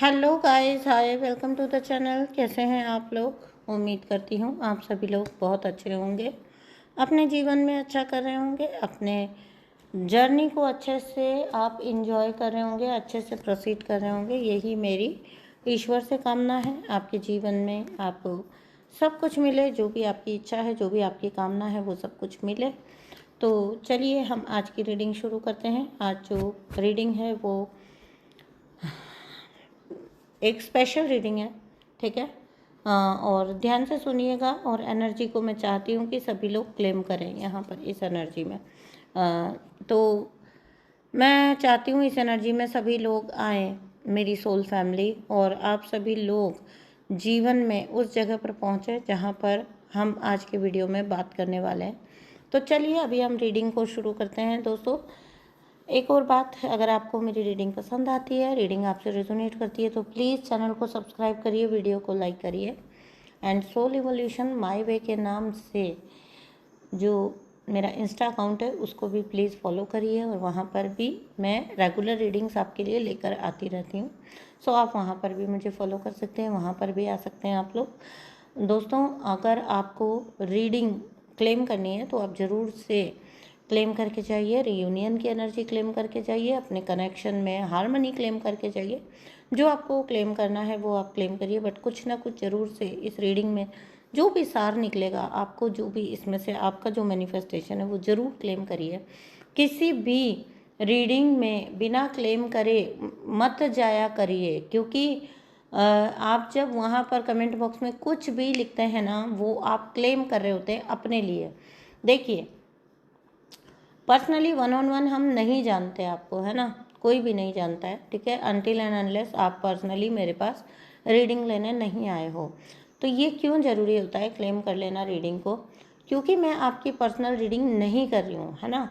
Hello guys, hi, welcome to the channel. कैसे हैं आप लोग? उम्मीद करती हूँ आप सभी लोग बहुत अच्छे होंगे, अपने जीवन में अच्छा कर रहे होंगे, अपने जर्नी को अच्छे से आप इंजॉय कर रहे होंगे, अच्छे से प्रोसीड कर रहे होंगे। यही मेरी ईश्वर से कामना है, आपके जीवन में आपको सब कुछ मिले, जो भी आपकी इच्छा है, जो भी आपकी कामना है, वो सब कुछ मिले। तो चलिए हम आज की रीडिंग शुरू करते हैं। आज जो रीडिंग है वो एक स्पेशल रीडिंग है, ठीक है। और ध्यान से सुनिएगा, और एनर्जी को मैं चाहती हूँ कि सभी लोग क्लेम करें यहाँ पर इस एनर्जी में। तो मैं चाहती हूँ इस एनर्जी में सभी लोग आएँ, मेरी सोल फैमिली, और आप सभी लोग जीवन में उस जगह पर पहुँचे जहाँ पर हम आज के वीडियो में बात करने वाले हैं। तो चलिए अभी हम रीडिंग को शुरू करते हैं दोस्तों। एक और बात, अगर आपको मेरी रीडिंग पसंद आती है, रीडिंग आपसे रेजोनेट करती है, तो प्लीज़ चैनल को सब्सक्राइब करिए, वीडियो को लाइक करिए। And soul evolution my way के नाम से जो मेरा इंस्टा अकाउंट है उसको भी प्लीज़ फॉलो करिए, और वहाँ पर भी मैं रेगुलर रीडिंग्स आपके लिए लेकर आती रहती हूँ। सो आप वहाँ पर भी मुझे फॉलो कर सकते हैं, वहाँ पर भी आ सकते हैं आप लोग। दोस्तों, अगर आपको रीडिंग क्लेम करनी है तो आप ज़रूर से क्लेम करके जाइए, रियूनियन की एनर्जी क्लेम करके जाइए, अपने कनेक्शन में हारमनी क्लेम करके जाइए। जो आपको क्लेम करना है वो आप क्लेम करिए, बट कुछ ना कुछ ज़रूर से इस रीडिंग में जो भी सार निकलेगा, आपको जो भी इसमें से आपका जो मैनिफेस्टेशन है वो ज़रूर क्लेम करिए। किसी भी रीडिंग में बिना क्लेम करे मत जाया करिए, क्योंकि आप जब वहाँ पर कमेंट बॉक्स में कुछ भी लिखते हैं ना, वो आप क्लेम कर रहे होते हैं अपने लिए। देखिए, पर्सनली 1-on-1 हम नहीं जानते आपको, है ना, कोई भी नहीं जानता है, ठीक है, अनटिल एंड अनलेस आप पर्सनली मेरे पास रीडिंग लेने नहीं आए हो। तो ये क्यों ज़रूरी होता है क्लेम कर लेना रीडिंग को? क्योंकि मैं आपकी पर्सनल रीडिंग नहीं कर रही हूँ, है ना।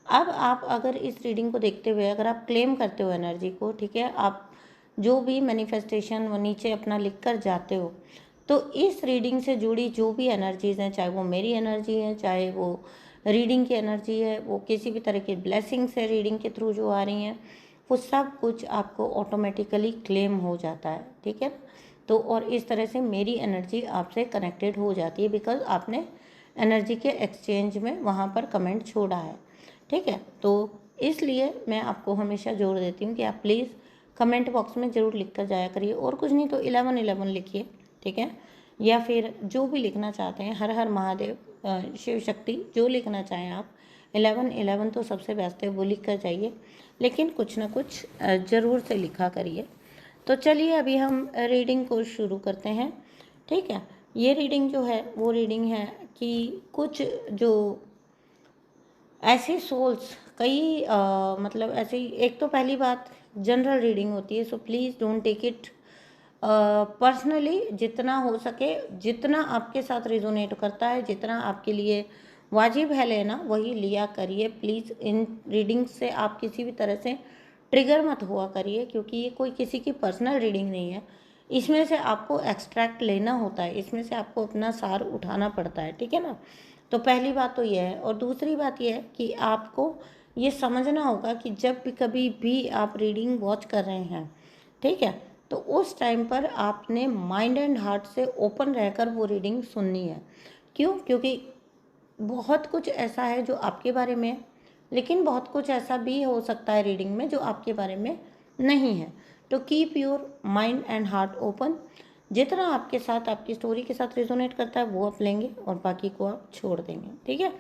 अब आप अगर इस रीडिंग को देखते हुए अगर आप क्लेम करते हो एनर्जी को, ठीक है, आप जो भी मैनिफेस्टेशन वो नीचे अपना लिख कर जाते हो, तो इस रीडिंग से जुड़ी जो भी एनर्जीज़ हैं, चाहे वो मेरी एनर्जी है, चाहे वो रीडिंग की एनर्जी है, वो किसी भी तरह की ब्लेसिंग्स है रीडिंग के थ्रू जो आ रही हैं, वो सब कुछ आपको ऑटोमेटिकली क्लेम हो जाता है, ठीक है। तो और इस तरह से मेरी एनर्जी आपसे कनेक्टेड हो जाती है, बिकॉज आपने एनर्जी के एक्सचेंज में वहाँ पर कमेंट छोड़ा है, ठीक है। तो इसलिए मैं आपको हमेशा जोर देती हूँ कि आप प्लीज़ कमेंट बॉक्स में ज़रूर लिख कर जाया करिए, और कुछ नहीं तो 11-11 लिखिए, ठीक है, या फिर जो भी लिखना चाहते हैं, हर हर महादेव, शिव शक्ति, जो लिखना चाहें आप। 11-11 तो सबसे बेस्ट है, वो लिख कर जाइए, लेकिन कुछ ना कुछ ज़रूर से लिखा करिए। तो चलिए अभी हम रीडिंग को शुरू करते हैं, ठीक है। ये रीडिंग जो है वो रीडिंग है कि कुछ जो ऐसे सोल्स, कई मतलब ऐसे ही, एक तो पहली बात जनरल रीडिंग होती है, so please don't take it personally. जितना हो सके, जितना आपके साथ रिजोनेट करता है, जितना आपके लिए वाजिब है लेना, वही लिया करिए प्लीज़। इन रीडिंग्स से आप किसी भी तरह से ट्रिगर मत हुआ करिए, क्योंकि ये कोई किसी की पर्सनल रीडिंग नहीं है। इसमें से आपको एक्सट्रैक्ट लेना होता है, इसमें से आपको अपना सार उठाना पड़ता है, ठीक है ना। तो पहली बात तो यह है, और दूसरी बात यह है कि आपको ये समझना होगा कि जब भी कभी भी आप रीडिंग वॉच कर रहे हैं, ठीक है, तो उस टाइम पर आपने माइंड एंड हार्ट से ओपन रहकर वो रीडिंग सुननी है। क्यों? क्योंकि बहुत कुछ ऐसा है जो आपके बारे में है, लेकिन बहुत कुछ ऐसा भी हो सकता है रीडिंग में जो आपके बारे में नहीं है। तो keep your mind and heart open. जितना आपके साथ, आपकी स्टोरी के साथ रिजोनेट करता है वो आप लेंगे, और बाकी को आप छोड़ देंगे, ठीक है।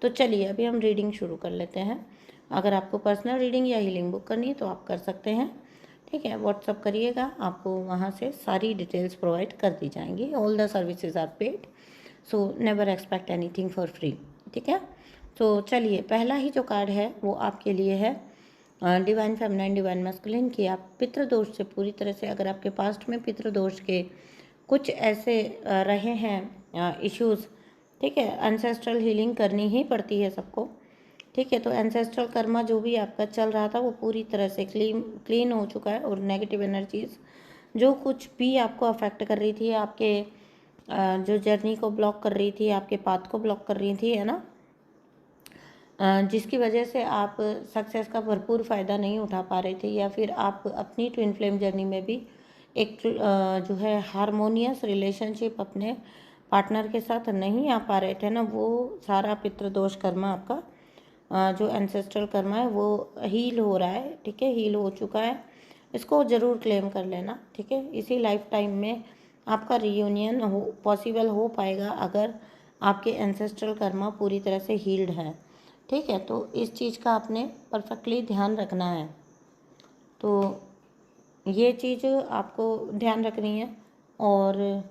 तो चलिए अभी हम रीडिंग शुरू कर लेते हैं। अगर आपको पर्सनल रीडिंग या हीलिंग बुक करनी है तो आप कर सकते हैं, ठीक है। व्हाट्सअप करिएगा, आपको वहाँ से सारी डिटेल्स प्रोवाइड कर दी जाएंगी। All the services are paid, so never expect anything for free, ठीक है। तो चलिए, पहला ही जो कार्ड है वो आपके लिए है डिवाइन फेमिनाइन डिवाइन मैस्कुलिन की। आप पितृदोष से पूरी तरह से, अगर आपके पास्ट में पितृदोष के कुछ ऐसे रहे हैं इश्यूज़, ठीक है, एंसेस्ट्रल हीलिंग करनी ही पड़ती है सबको, ठीक है। तो एंसेस्ट्रल कर्मा जो भी आपका चल रहा था वो पूरी तरह से क्लीन हो चुका है, और नेगेटिव एनर्जीज जो कुछ भी आपको अफेक्ट कर रही थी, आपके जो जर्नी को ब्लॉक कर रही थी, आपके पाथ को ब्लॉक कर रही थी, है ना, जिसकी वजह से आप सक्सेस का भरपूर फ़ायदा नहीं उठा पा रहे थे, या फिर आप अपनी ट्विन फ्लेम जर्नी में भी एक जो है हारमोनियस रिलेशनशिप अपने पार्टनर के साथ नहीं आ पा रहे थे ना, वो सारा पितृदोष कर्मा आपका जो एंसेस्ट्रल कर्मा है वो हील हो रहा है, ठीक है, हील हो चुका है। इसको ज़रूर क्लेम कर लेना, ठीक है। इसी लाइफ टाइम में आपका रियूनियन हो पॉसिबल हो पाएगा अगर आपके एंसेस्ट्रल कर्मा पूरी तरह से हील्ड है, ठीक है। तो इस चीज़ का आपने परफेक्टली ध्यान रखना है। तो ये चीज़ आपको ध्यान रखनी है। और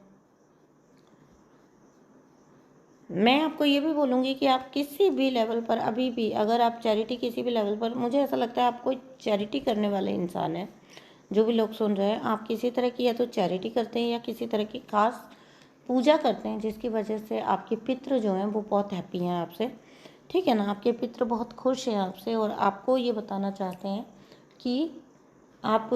मैं आपको ये भी बोलूँगी कि आप किसी भी लेवल पर अभी भी अगर आप चैरिटी किसी भी लेवल पर, मुझे ऐसा लगता है आप कोई चैरिटी करने वाले इंसान हैं। जो भी लोग सुन रहे हैं, आप किसी तरह की या तो चैरिटी करते हैं या किसी तरह की खास पूजा करते हैं जिसकी वजह से आपके पितृ जो हैं वो बहुत हैप्पी हैं आपसे, ठीक है ना। आपके पितृ बहुत खुश हैं आपसे और आपको ये बताना चाहते हैं कि आप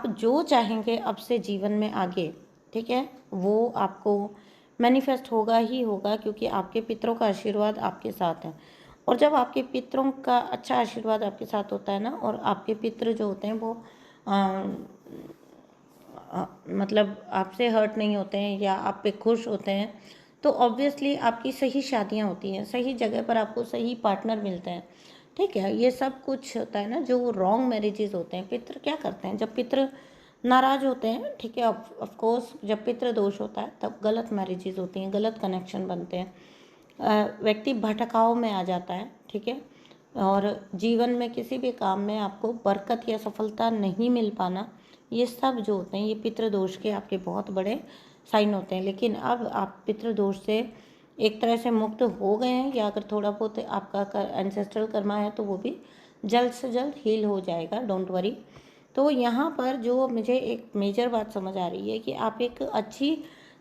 जो चाहेंगे अब से जीवन में आगे, ठीक है, वो आपको मैनिफेस्ट होगा ही होगा, क्योंकि आपके पितरों का आशीर्वाद आपके साथ है। और जब आपके पितरों का अच्छा आशीर्वाद आपके साथ होता है ना, और आपके पितृ जो होते हैं वो मतलब आपसे हर्ट नहीं होते हैं या आप पे खुश होते हैं, तो ऑब्वियसली आपकी सही शादियां होती हैं, सही जगह पर आपको सही पार्टनर मिलते हैं, ठीक है। ये सब कुछ होता है ना, जो रॉन्ग मैरिजेस होते हैं, पितृ क्या करते हैं जब पितृ नाराज होते हैं, ठीक है, ऑफ कोर्स जब पितृ दोष होता है तब गलत मैरिजेस होती हैं, गलत कनेक्शन बनते हैं, व्यक्ति भटकाव में आ जाता है, ठीक है। और जीवन में किसी भी काम में आपको बरकत या सफलता नहीं मिल पाना, ये सब जो होते हैं ये पितृदोष के आपके बहुत बड़े साइन होते हैं। लेकिन अब आप पितृदोष से एक तरह से मुक्त हो गए हैं, या अगर थोड़ा बहुत आपका एंसेस्ट्रल कर्मा है तो वो भी जल्द से जल्द हील हो जाएगा, डोंट वरी। तो यहाँ पर जो मुझे एक मेजर बात समझ आ रही है कि आप एक अच्छी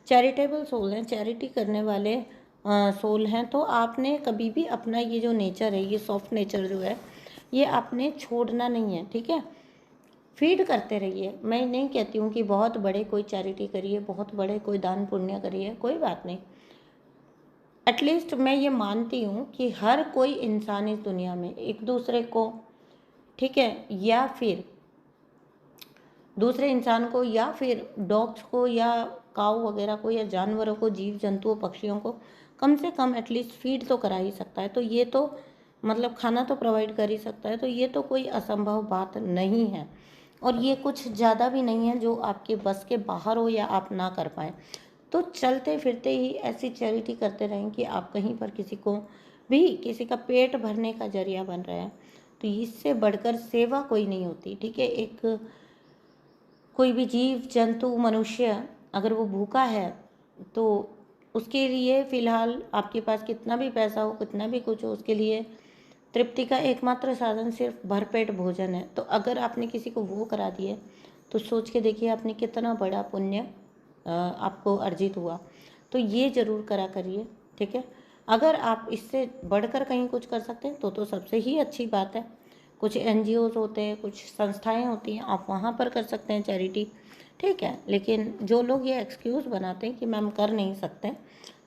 चैरिटेबल सोल हैं, चैरिटी करने वाले सोल हैं। तो आपने कभी भी अपना ये जो नेचर है, ये सॉफ्ट नेचर जो है, ये आपने छोड़ना नहीं है, ठीक है। फीड करते रहिए। मैं नहीं कहती हूँ कि बहुत बड़े कोई चैरिटी करिए, बहुत बड़े कोई दान पुण्य करिए, कोई बात नहीं। एटलीस्ट मैं ये मानती हूँ कि हर कोई इंसान इस दुनिया में एक दूसरे को, ठीक है, या फिर दूसरे इंसान को या फिर डॉग्स को या काऊ वगैरह को या जानवरों को, जीव जंतुओं पक्षियों को कम से कम एटलीस्ट फीड तो करा ही सकता है। तो ये तो मतलब खाना तो प्रोवाइड कर ही सकता है। तो ये तो कोई असंभव बात नहीं है, और ये कुछ ज़्यादा भी नहीं है जो आपके बस के बाहर हो या आप ना कर पाएँ। तो चलते फिरते ही ऐसी चैरिटी करते रहें कि आप कहीं पर किसी को भी, किसी का पेट भरने का जरिया बन रहे हैं। तो इससे बढ़कर सेवा कोई नहीं होती, ठीक है। एक कोई भी जीव जंतु मनुष्य अगर वो भूखा है तो उसके लिए फ़िलहाल आपके पास कितना भी पैसा हो, कितना भी कुछ हो, उसके लिए तृप्ति का एकमात्र साधन सिर्फ भरपेट भोजन है। तो अगर आपने किसी को वो करा दिए तो सोच के देखिए आपने कितना बड़ा पुण्य आपको अर्जित हुआ। तो ये ज़रूर करा करिए, ठीक है। अगर आप इससे बढ़कर कहीं कुछ कर सकते हैं तो सबसे ही अच्छी बात है। कुछ एनजीओज़ होते हैं, कुछ संस्थाएं होती हैं, आप वहाँ पर कर सकते हैं चैरिटी, ठीक है। लेकिन जो लोग ये एक्सक्यूज़ बनाते हैं कि मैम कर नहीं सकते,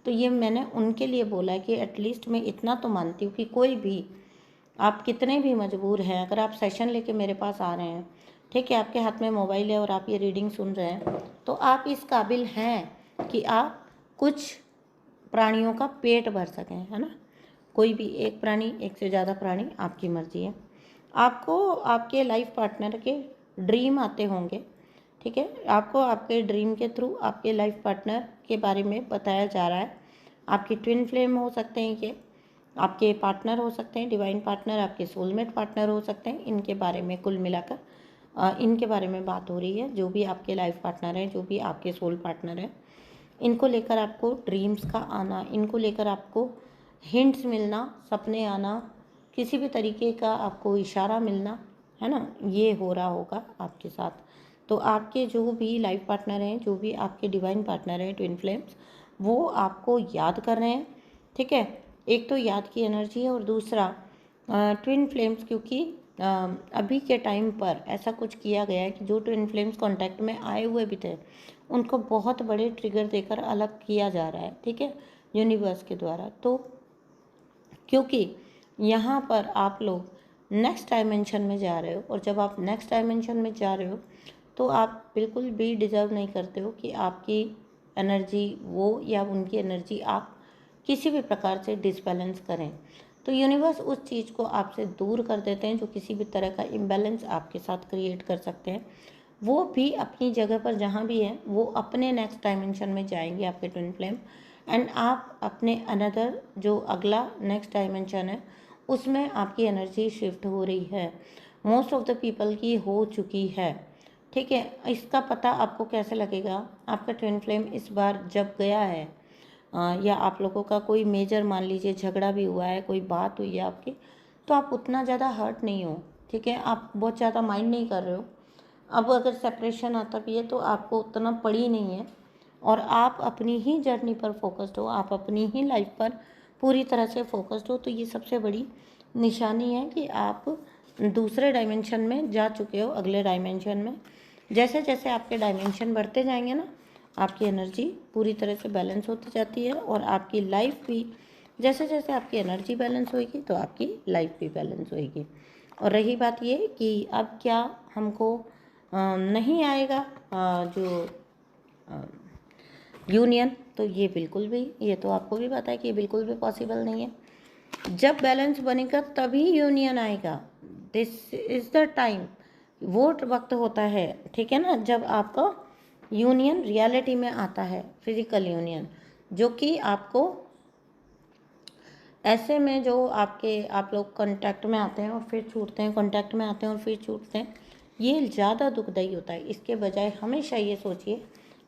तो ये मैंने उनके लिए बोला है कि एटलीस्ट मैं इतना तो मानती हूँ कि कोई भी, आप कितने भी मजबूर हैं, अगर आप सेशन लेके मेरे पास आ रहे हैं, ठीक है, आपके हाथ में मोबाइल है और आप ये रीडिंग सुन रहे हैं, तो आप इस काबिल हैं कि आप कुछ प्राणियों का पेट भर सकें, है ना। कोई भी एक प्राणी, एक से ज़्यादा प्राणी, आपकी मर्जी है। आपको आपके लाइफ पार्टनर के ड्रीम आते होंगे, ठीक है। आपको आपके ड्रीम के थ्रू आपके लाइफ पार्टनर के बारे में बताया जा रहा है। आपके ट्विन फ्लेम हो सकते हैं, ये आपके पार्टनर हो सकते हैं, डिवाइन पार्टनर, आपके सोलमेट पार्टनर हो सकते हैं। इनके बारे में कुल मिलाकर इनके बारे में बात हो रही है। जो भी आपके लाइफ पार्टनर हैं, जो भी आपके सोल पार्टनर हैं, इनको लेकर आपको ड्रीम्स का आना, इनको लेकर आपको हिंट्स मिलना, सपने आना, किसी भी तरीके का आपको इशारा मिलना, है ना, ये हो रहा होगा आपके साथ। तो आपके जो भी लाइफ पार्टनर हैं, जो भी आपके डिवाइन पार्टनर हैं, ट्विन फ्लेम्स, वो आपको याद कर रहे हैं, ठीक है। एक तो याद की एनर्जी है, और दूसरा ट्विन फ्लेम्स, क्योंकि अभी के टाइम पर ऐसा कुछ किया गया है कि जो ट्विन फ्लेम्स कांटेक्ट में आए हुए भी थे उनको बहुत बड़े ट्रिगर देकर अलग किया जा रहा है, ठीक है, यूनिवर्स के द्वारा। तो क्योंकि यहाँ पर आप लोग नेक्स्ट डायमेंशन में जा रहे हो, और जब आप नेक्स्ट डायमेंशन में जा रहे हो तो आप बिल्कुल भी डिज़र्व नहीं करते हो कि आपकी एनर्जी वो या उनकी एनर्जी आप किसी भी प्रकार से डिसबैलेंस करें। तो यूनिवर्स उस चीज़ को आपसे दूर कर देते हैं जो किसी भी तरह का इम्बैलेंस आपके साथ क्रिएट कर सकते हैं। वो भी अपनी जगह पर जहाँ भी हैं वो अपने नेक्स्ट डायमेंशन में जाएंगे आपके ट्विन फ्लेम, एंड आप अपने अनदर जो अगला नेक्स्ट डायमेंशन है उसमें आपकी एनर्जी शिफ्ट हो रही है। मोस्ट ऑफ द पीपल की हो चुकी है, ठीक है। इसका पता आपको कैसे लगेगा? आपका ट्विन फ्लेम इस बार जब गया है या आप लोगों का कोई मेजर मान लीजिए झगड़ा भी हुआ है, कोई बात हुई है आपकी, तो आप उतना ज़्यादा हर्ट नहीं हो, ठीक है। आप बहुत ज़्यादा माइंड नहीं कर रहे हो। अब अगर सेपरेशन आता भी है तो आपको उतना पड़ी नहीं है, और आप अपनी ही जर्नी पर फोकस्ड हो, आप अपनी ही लाइफ पर पूरी तरह से फोकस्ड हो। तो ये सबसे बड़ी निशानी है कि आप दूसरे डायमेंशन में जा चुके हो, अगले डायमेंशन में। जैसे जैसे आपके डायमेंशन बढ़ते जाएंगे ना, आपकी एनर्जी पूरी तरह से बैलेंस होती जाती है, और आपकी लाइफ भी जैसे जैसे आपकी एनर्जी बैलेंस होएगी तो आपकी लाइफ भी बैलेंस होएगी। और रही बात ये कि अब क्या हमको नहीं आएगा जो यूनियन, तो ये बिल्कुल भी, ये तो आपको भी पता है कि ये बिल्कुल भी पॉसिबल नहीं है। जब बैलेंस बनेगा तभी यूनियन आएगा। दिस इज़ द टाइम, वो वक्त होता है, ठीक है ना, जब आपका यूनियन रियलिटी में आता है, फिजिकल यूनियन, जो कि आपको ऐसे में जो आप लोग कांटेक्ट में आते हैं और फिर छूटते हैं, कांटेक्ट में आते हैं और फिर छूटते हैं, ये ज़्यादा दुखदाई होता है। इसके बजाय हमेशा ये सोचिए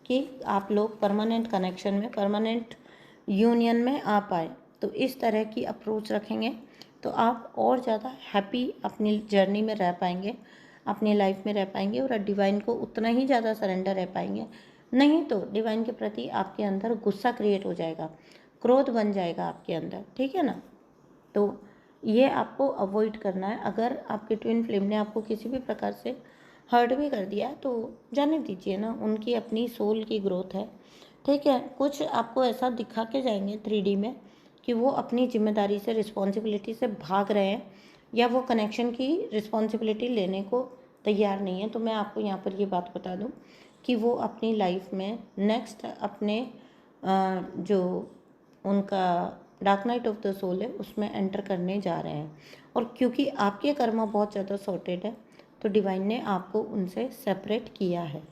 कि आप लोग परमानेंट कनेक्शन में, परमानेंट यूनियन में आ पाए। तो इस तरह की अप्रोच रखेंगे तो आप और ज़्यादा हैप्पी अपनी जर्नी में रह पाएंगे, अपनी लाइफ में रह पाएंगे, और डिवाइन को उतना ही ज़्यादा सरेंडर रह पाएंगे। नहीं तो डिवाइन के प्रति आपके अंदर गुस्सा क्रिएट हो जाएगा, क्रोध बन जाएगा आपके अंदर, ठीक है ना। तो ये आपको अवॉइड करना है। अगर आपके ट्विन फ्लेम ने आपको किसी भी प्रकार से हर्ट भी कर दिया तो जाने दीजिए ना, उनकी अपनी सोल की ग्रोथ है, ठीक है। कुछ आपको ऐसा दिखा के जाएंगे 3D में कि वो अपनी जिम्मेदारी से, रिस्पॉन्सिबिलिटी से भाग रहे हैं, या वो कनेक्शन की रिस्पॉन्सिबिलिटी लेने को तैयार नहीं है। तो मैं आपको यहाँ पर ये बात बता दूँ कि वो अपनी लाइफ में नेक्स्ट अपने जो उनका dark night of the soul है उसमें एंटर करने जा रहे हैं। और क्योंकि आपके कर्मा बहुत ज़्यादा सॉर्टेड है तो डिवाइन ने आपको उनसे सेपरेट किया है।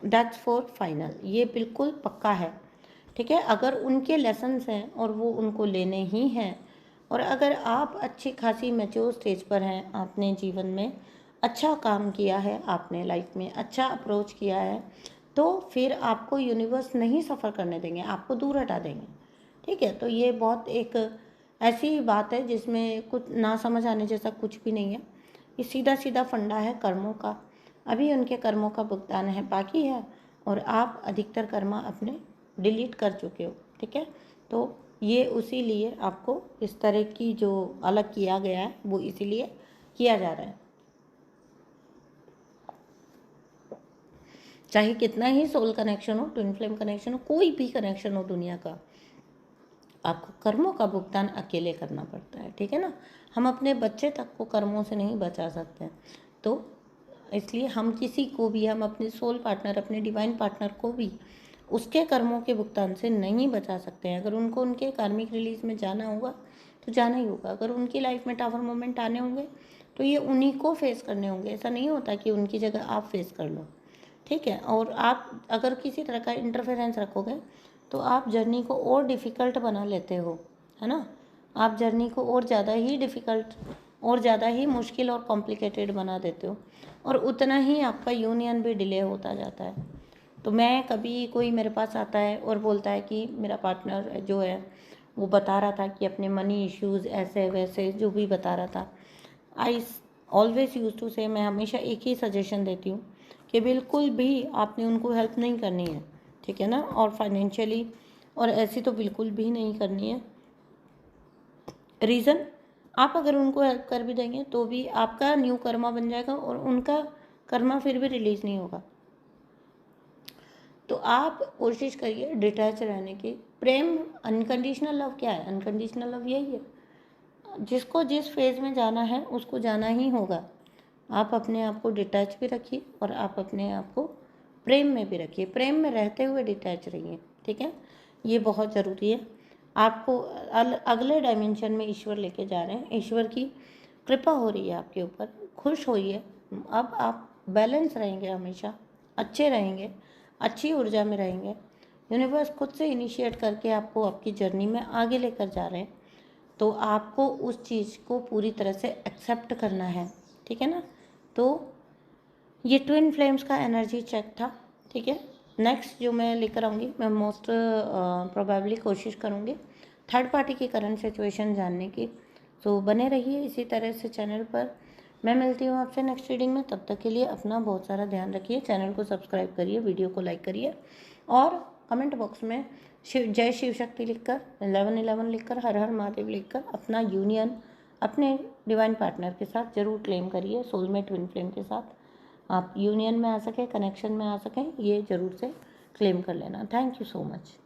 दैट्स फॉर फाइनल, ये बिल्कुल पक्का है, ठीक है। अगर उनके लेसन्स हैं और वो उनको लेने ही हैं, और अगर आप अच्छी खासी मैच्योर स्टेज पर हैं, आपने जीवन में अच्छा काम किया है, आपने लाइफ में अच्छा अप्रोच किया है, तो फिर आपको यूनिवर्स नहीं सफ़र करने देंगे, आपको दूर हटा देंगे, ठीक है। तो ये बहुत एक ऐसी बात है जिसमें कुछ ना समझ आने जैसा कुछ भी नहीं है। ये सीधा सीधा फंडा है कर्मों का। अभी उनके कर्मों का भुगतान है बाकी है, और आप अधिकतर कर्मा अपने डिलीट कर चुके हो, ठीक है। तो ये उसी लिए आपको इस तरह की जो अलग किया गया है वो इसीलिए किया जा रहा है। चाहे कितना ही सोल कनेक्शन हो, ट्विन फ्लेम कनेक्शन हो, कोई भी कनेक्शन हो दुनिया का, आपको कर्मों का भुगतान अकेले करना पड़ता है, ठीक है ना। हम अपने बच्चे तक को कर्मों से नहीं बचा सकते हैं। तो इसलिए हम किसी को भी, हम अपने सोल पार्टनर, अपने डिवाइन पार्टनर को भी उसके कर्मों के भुगतान से नहीं बचा सकते हैं। अगर उनको उनके कार्मिक रिलीज में जाना होगा तो जाना ही होगा। अगर उनकी लाइफ में टावर मोमेंट आने होंगे तो ये उन्हीं को फेस करने होंगे। ऐसा नहीं होता कि उनकी जगह आप फेस कर लो, ठीक है। और आप अगर किसी तरह का इंटरफेरेंस रखोगे तो आप जर्नी को और डिफ़िकल्ट बना लेते हो, है ना। आप जर्नी को और ज़्यादा ही डिफ़िकल्ट, और ज़्यादा ही मुश्किल और कॉम्प्लिकेटेड बना देते हो, और उतना ही आपका यूनियन भी डिले होता जाता है। तो मैं कभी, कोई मेरे पास आता है और बोलता है कि मेरा पार्टनर जो है वो बता रहा था कि अपने मनी इश्यूज़ ऐसे वैसे जो भी बता रहा था, आई ऑलवेज यूज टू से, मैं हमेशा एक ही सजेशन देती हूँ कि बिल्कुल भी आपने उनको हेल्प नहीं करनी है, ठीक है ना। और फाइनेंशियली और ऐसी तो बिल्कुल भी नहीं करनी है। रीज़न, आप अगर उनको हेल्प कर भी देंगे तो भी आपका न्यू कर्मा बन जाएगा और उनका कर्मा फिर भी रिलीज़ नहीं होगा। तो आप कोशिश करिए डिटैच रहने की। प्रेम, अनकंडीशनल लव क्या है? अनकंडीशनल लव यही है, जिसको जिस फेज़ में जाना है उसको जाना ही होगा। आप अपने आप को डिटैच भी रखिए और आप अपने आप को प्रेम में भी रखिए, प्रेम में रहते हुए डिटैच रहिए, ठीक है। ये बहुत ज़रूरी है। आपको अगले डायमेंशन में ईश्वर लेके जा रहे हैं, ईश्वर की कृपा हो रही है आपके ऊपर, खुश होइए। अब आप बैलेंस रहेंगे, हमेशा अच्छे रहेंगे, अच्छी ऊर्जा में रहेंगे। यूनिवर्स खुद से इनिशिएट करके आपको आपकी जर्नी में आगे लेकर जा रहे हैं, तो आपको उस चीज़ को पूरी तरह से एक्सेप्ट करना है, ठीक है ना। तो ये ट्विन फ्लेम्स का एनर्जी चेक था, ठीक है। नेक्स्ट जो मैं लेकर आऊँगी, मैं मोस्ट प्रोबेबली कोशिश करूँगी थर्ड पार्टी की करंट सिचुएशन जानने की। तो बने रहिए इसी तरह से चैनल पर। मैं मिलती हूँ आपसे नेक्स्ट रीडिंग में, तब तक के लिए अपना बहुत सारा ध्यान रखिए। चैनल को सब्सक्राइब करिए, वीडियो को लाइक करिए और कमेंट बॉक्स में जय शिव शक्ति लिखकर, 1111 लिखकर, हर हर महादेव लिखकर अपना यूनियन अपने डिवाइन पार्टनर के साथ ज़रूर क्लेम करिए। सोलमेट ट्विन फ्लेम के साथ आप यूनियन में आ सकें, कनेक्शन में आ सकें, ये ज़रूर से क्लेम कर लेना। Thank you so much.